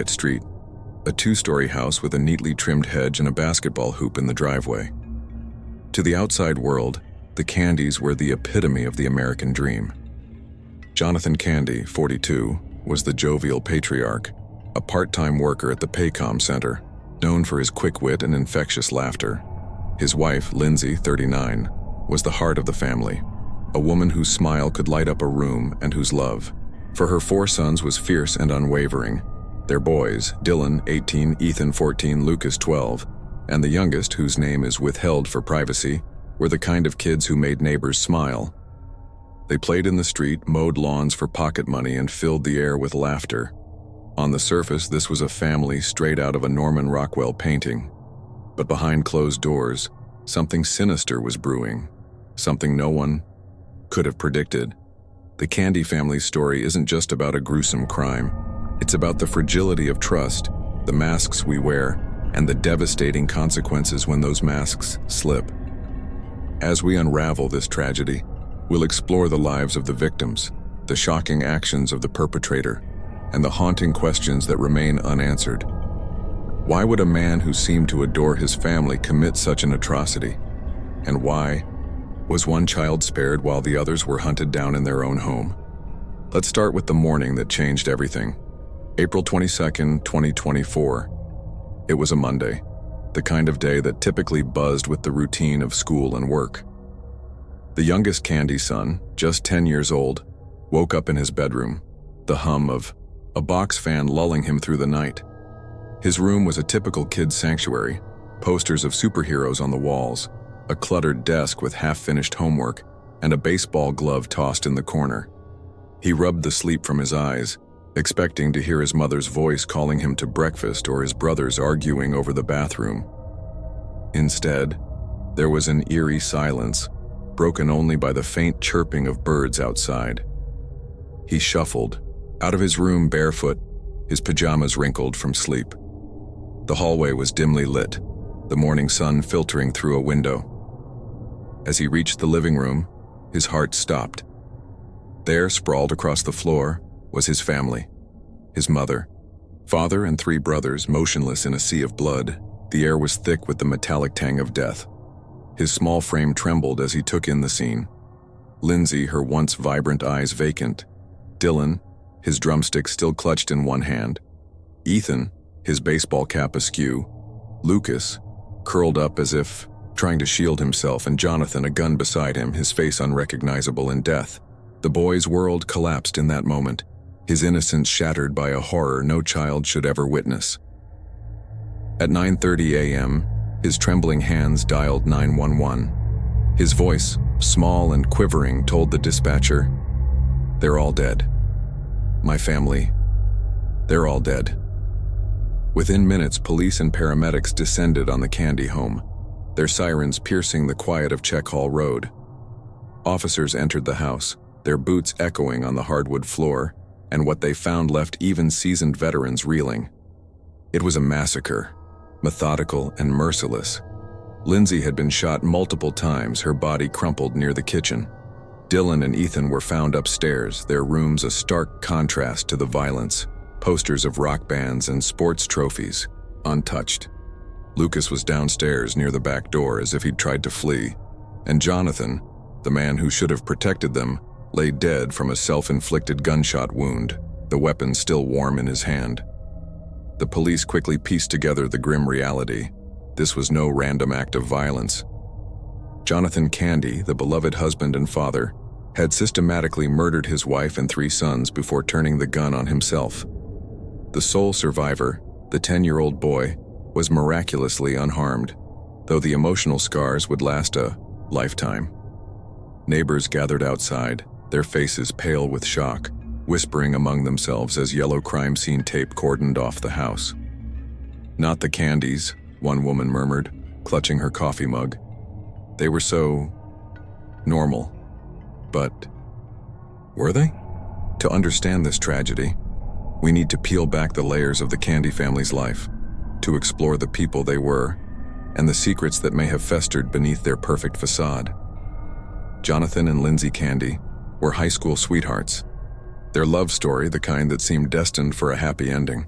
quiet street, a two-story house with a neatly trimmed hedge and a basketball hoop in the driveway. To the outside world, the Candys were the epitome of the American dream. Jonathan Candy, 42, was the jovial patriarch, a part-time worker at the Paycom Center, known for his quick wit and infectious laughter. His wife, Lindsay, 39, was the heart of the family, a woman whose smile could light up a room and whose love for her 4 sons was fierce and unwavering. Their boys, Dylan, 18, Ethan, 14, Lucas, 12, and the youngest, whose name is withheld for privacy, were the kind of kids who made neighbors smile. They played in the street, mowed lawns for pocket money, and filled the air with laughter. On the surface, this was a family straight out of a Norman Rockwell painting. But behind closed doors, something sinister was brewing, something no one could have predicted. The Candy family's story isn't just about a gruesome crime. It's about the fragility of trust, the masks we wear, and the devastating consequences when those masks slip. As we unravel this tragedy, we'll explore the lives of the victims, the shocking actions of the perpetrator, and the haunting questions that remain unanswered. Why would a man who seemed to adore his family commit such an atrocity? And why was one child spared while the others were hunted down in their own home? Let's start with the morning that changed everything. April 22nd, 2024. It was a Monday, the kind of day that typically buzzed with the routine of school and work. The youngest Candy son, just 10 years old, woke up in his bedroom, the hum of a box fan lulling him through the night. His room was a typical kid's sanctuary, posters of superheroes on the walls, a cluttered desk with half-finished homework, and a baseball glove tossed in the corner. He rubbed the sleep from his eyes, expecting to hear his mother's voice calling him to breakfast or his brothers arguing over the bathroom. Instead, there was an eerie silence, broken only by the faint chirping of birds outside. He shuffled out of his room barefoot, his pajamas wrinkled from sleep. The hallway was dimly lit, the morning sun filtering through a window. As he reached the living room, his heart stopped. There, sprawled across the floor, was his family. His mother, father, and 3 brothers, motionless in a sea of blood. The air was thick with the metallic tang of death. His small frame trembled as he took in the scene. Lindsay, her once vibrant eyes vacant. Dylan, his drumstick still clutched in one hand. Ethan, his baseball cap askew. Lucas, curled up as if trying to shield himself, and Jonathan, a gun beside him, his face unrecognizable in death. The boy's world collapsed in that moment, his innocence shattered by a horror no child should ever witness. At 9:30 a.m., his trembling hands dialed 911. His voice, small and quivering, told the dispatcher, "They're all dead. My family, they're all dead." Within minutes, police and paramedics descended on the Candy home, their sirens piercing the quiet of Check Hall Road. Officers entered the house, their boots echoing on the hardwood floor, and what they found left even seasoned veterans reeling. It was a massacre, methodical and merciless. Lindsay had been shot multiple times, her body crumpled near the kitchen. Dylan and Ethan were found upstairs, their rooms a stark contrast to the violence, posters of rock bands and sports trophies, untouched. Lucas was downstairs near the back door as if he'd tried to flee, and Jonathan, the man who should have protected them, lay dead from a self-inflicted gunshot wound, the weapon still warm in his hand. The police quickly pieced together the grim reality. This was no random act of violence. Jonathan Candy, the beloved husband and father, had systematically murdered his wife and 3 sons before turning the gun on himself. The sole survivor, the 10-year-old boy, was miraculously unharmed, though the emotional scars would last a lifetime. Neighbors gathered outside, their faces pale with shock, whispering among themselves as yellow crime scene tape cordoned off the house. "Not the Candys," one woman murmured, clutching her coffee mug. "They were so normal." But were they? To understand this tragedy, we need to peel back the layers of the Candy family's life, to explore the people they were and the secrets that may have festered beneath their perfect facade. Jonathan and Lindsay Candy were high school sweethearts, their love story the kind that seemed destined for a happy ending.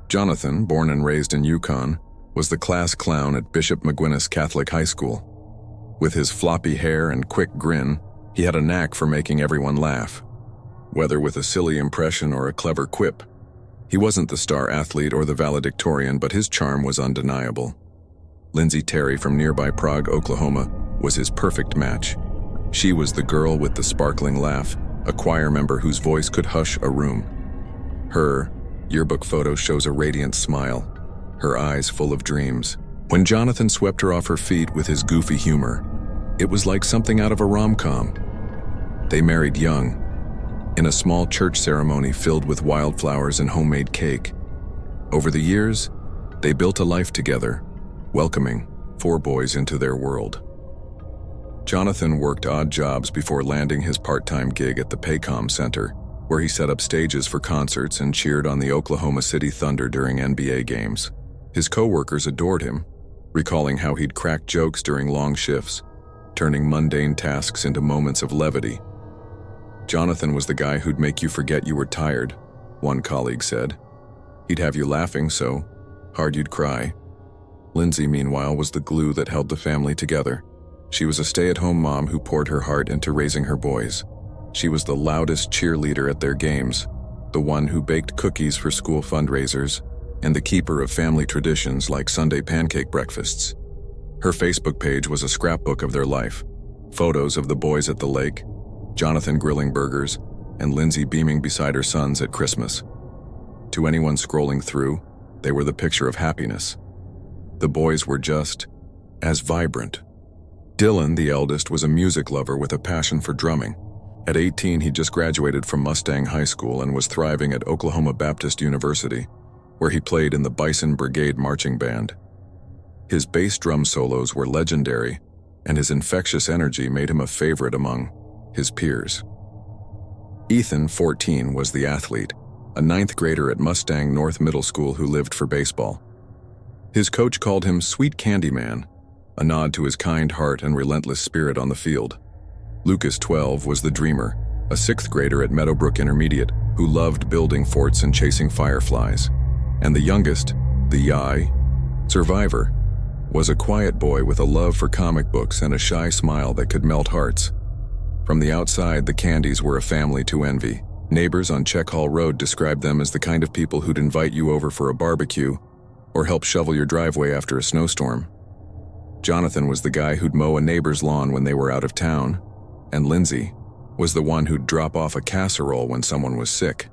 Jonathan, born and raised in Yukon, was the class clown at Bishop McGuinness Catholic High School. With his floppy hair and quick grin, he had a knack for making everyone laugh, whether with a silly impression or a clever quip. He wasn't the star athlete or the valedictorian, but his charm was undeniable. Lindsay Terry from nearby Prague, Oklahoma, was his perfect match. She was the girl with the sparkling laugh, a choir member whose voice could hush a room. Her yearbook photo shows a radiant smile, her eyes full of dreams. When Jonathan swept her off her feet with his goofy humor, it was like something out of a rom-com. They married young, in a small church ceremony filled with wildflowers and homemade cake. Over the years, they built a life together, welcoming 4 boys into their world. Jonathan worked odd jobs before landing his part-time gig at the Paycom Center, where he set up stages for concerts and cheered on the Oklahoma City Thunder during NBA games. His co-workers adored him, recalling how he'd crack jokes during long shifts, turning mundane tasks into moments of levity. Jonathan was the guy who'd make you forget you were tired, one colleague said. He'd have you laughing so hard you'd cry. Lindsay, meanwhile, was the glue that held the family together. She was a stay-at-home mom who poured her heart into raising her boys. She was the loudest cheerleader at their games, the one who baked cookies for school fundraisers, and the keeper of family traditions like Sunday pancake breakfasts. Her Facebook page was a scrapbook of their life. Photos of the boys at the lake, Jonathan grilling burgers, and Lindsay beaming beside her sons at Christmas. To anyone scrolling through, they were the picture of happiness. The boys were just as vibrant. Dylan, the eldest, was a music lover with a passion for drumming. At 18, he just graduated from Mustang High School and was thriving at Oklahoma Baptist University, where he played in the Bison Brigade marching band. His bass drum solos were legendary, and his infectious energy made him a favorite among his peers. Ethan, 14, was the athlete, a 9th grader at Mustang North Middle School who lived for baseball. His coach called him Sweet Candy Man, a nod to his kind heart and relentless spirit on the field. Lucas, 12, was the dreamer, a 6th grader at Meadowbrook Intermediate who loved building forts and chasing fireflies. And the youngest, the Yai, survivor, was a quiet boy with a love for comic books and a shy smile that could melt hearts. From the outside, the Candies were a family to envy. Neighbors on Check Hall Road described them as the kind of people who'd invite you over for a barbecue or help shovel your driveway after a snowstorm. Jonathan was the guy who'd mow a neighbor's lawn when they were out of town, and Lindsay was the one who'd drop off a casserole when someone was sick.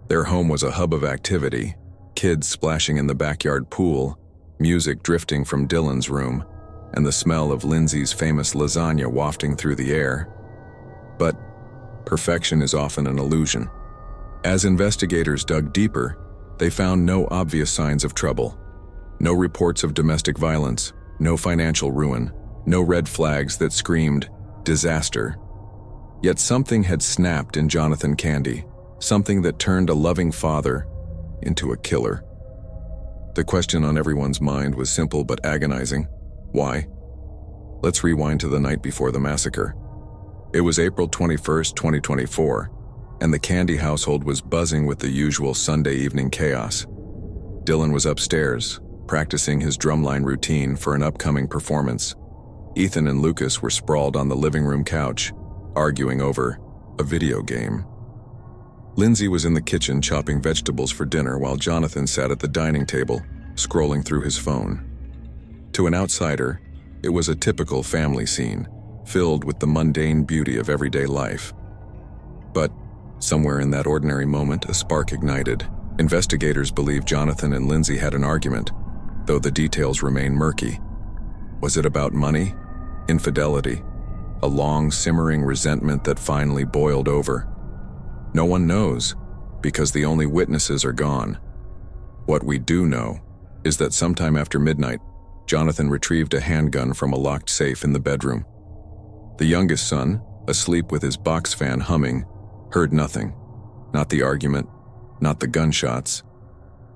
Their home was a hub of activity, kids splashing in the backyard pool, music drifting from Dylan's room, and the smell of Lindsay's famous lasagna wafting through the air. But perfection is often an illusion. As investigators dug deeper, they found no obvious signs of trouble. No reports of domestic violence, no financial ruin, no red flags that screamed disaster. Yet something had snapped in Jonathan Candy, something that turned a loving father into a killer. The question on everyone's mind was simple but agonizing. Why? Let's rewind to the night before the massacre. It was April 21st, 2024, and the Candy household was buzzing with the usual Sunday evening chaos. Dylan was upstairs, practicing his drumline routine for an upcoming performance. Ethan and Lucas were sprawled on the living room couch, arguing over a video game. Lindsay was in the kitchen chopping vegetables for dinner while Jonathan sat at the dining table, scrolling through his phone. To an outsider, it was a typical family scene, filled with the mundane beauty of everyday life. But somewhere in that ordinary moment, a spark ignited. Investigators believe Jonathan and Lindsay had an argument, though the details remain murky. Was it about money? Infidelity? A long, simmering resentment that finally boiled over? No one knows, because the only witnesses are gone. What we do know is that sometime after midnight, Jonathan retrieved a handgun from a locked safe in the bedroom. The youngest son, asleep with his box fan humming, heard nothing. Not the argument, not the gunshots,